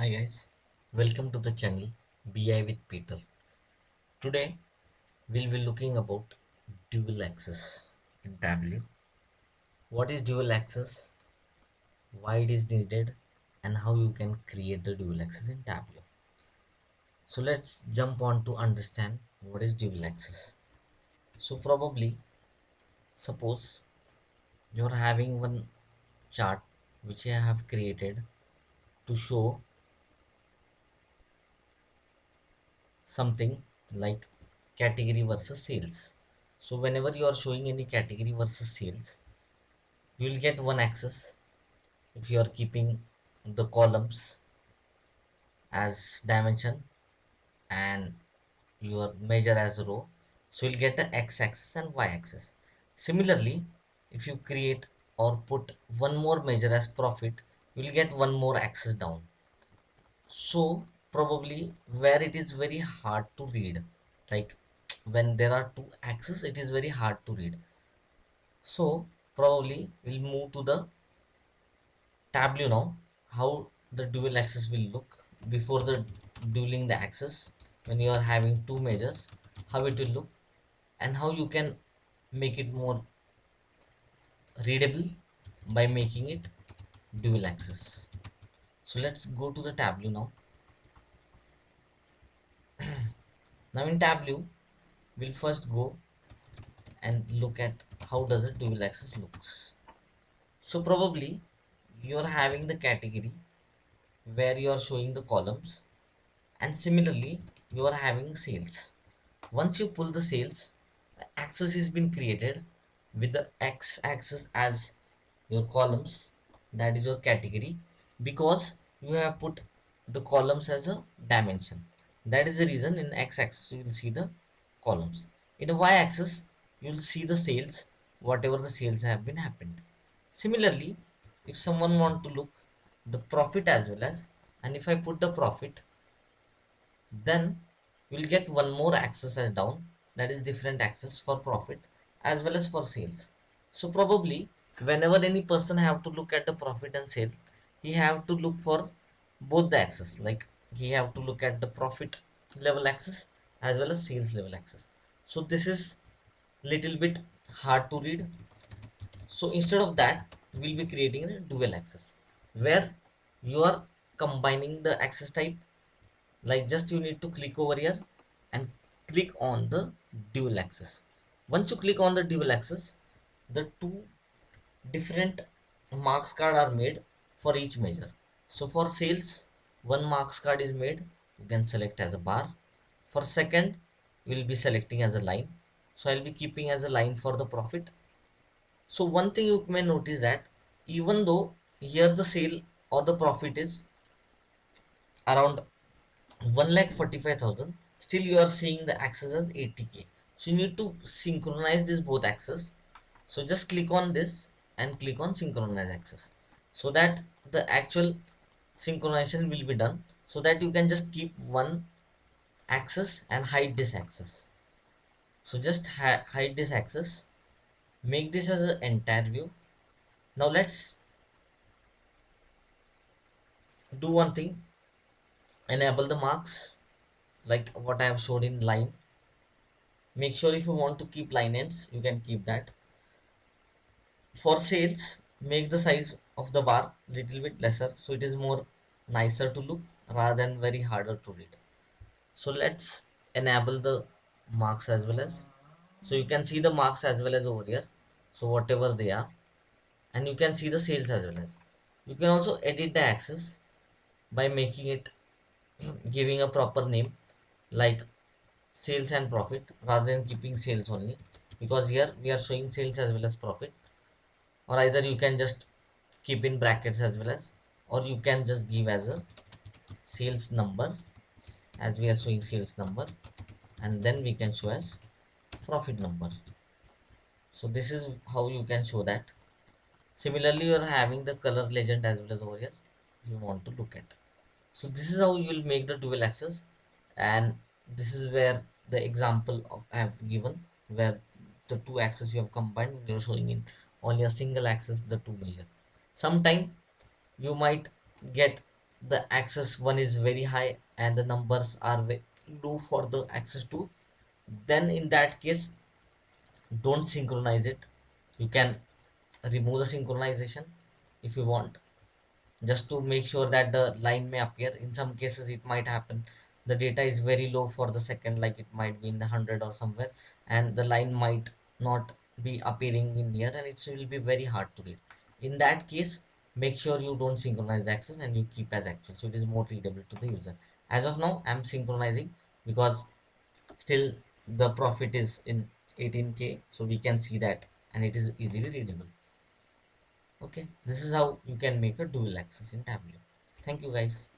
Hi guys, welcome to the channel BI with Peter. Today we'll be looking about dual access in Tableau. What is dual access, why it is needed, and how you can create the dual access in Tableau. So let's jump on to understand what is dual access. So probably suppose you're having one chart which I have created to show something like category versus sales. So whenever you are showing any category versus sales, you will get one axis if you are keeping the columns as dimension and your measure as row. So you'll get the x-axis and y-axis. Similarly, if you create or put one more measure as profit, you will get one more axis down. So probably where it is very hard to read, like when there are two axes, it is very hard to read. So probably we'll move to the Tableau now. How the dual axis will look before the dueling the axis when you are having two measures, how it will look and how you can make it more readable by making it dual axis. So let's go to the Tableau now. Now in Tableau, we'll first go and look at how does a dual axis looks. So probably you are having the category where you are showing the columns, and similarly you are having sales. Once you pull the sales, the axis is been created with the x axis as your columns, that is your category, because you have put the columns as a dimension. That is the reason in x axis you will see the columns. In a y axis you will see the sales, whatever the sales have been happened. Similarly, if someone want to look the profit as well as, and if I put the profit, then you'll get one more axis as down, that is different axis for profit as well as for sales. So probably whenever any person have to look at the profit and sale, he have to look for both the axis, like he have to look at the profit level axis as well as sales level axis. So this is little bit hard to read. So instead of that, we'll be creating a dual axis where you are combining the axis type, like just you need to click over here and click on the dual axis. Once you click on the dual axis, the two different marks card are made for each measure. So for sales, one marks card is made, you can select as a bar. For second, you will be selecting as a line, so I'll be keeping as a line for the profit. So one thing you may notice that even though here the sale or the profit is around 1,45,000, still you are seeing the axis as 80k. So you need to synchronize this both axes. So just click on this and click on synchronize axis, so that the actual synchronization will be done, so that you can just keep one axis and hide this axis. So just hide this axis, make this as an entire view. Now let's do one thing, enable the marks like what I have showed in line. Make sure if you want to keep line ends, you can keep that. For sales, make the size of the bar little bit lesser, so it is more nicer to look rather than very harder to read. So let's enable the marks as well as, so you can see the marks as well as over here, so whatever they are, and you can see the sales as well as. You can also edit the axis by making it giving a proper name like sales and profit rather than keeping sales only, because here we are showing sales as well as profit. Or either you can just keep in brackets as well as, or you can just give as a sales number, as we are showing sales number, and then we can show as profit number. So this is how you can show that. Similarly, you are having the color legend as well as over here if you want to look at. So this is how you will make the dual axis, and this is where the example of I have given, where the two axes you have combined and you're showing in only a single axis the two measure. Sometime you might get the access one is very high and the numbers are very low for the access 2, then in that case don't synchronize it. You can remove the synchronization if you want, just to make sure that the line may appear. In some cases it might happen the data is very low for the second, like it might be in the 100 or somewhere, and the line might not be appearing in here and it will be very hard to read. In that case, make sure you don't synchronize the access and you keep as actual, so it is more readable to the user. As of now I'm synchronizing because still the profit is in 18K, so we can see that and it is easily readable. Okay, this is how you can make a dual access in Tableau. Thank you guys.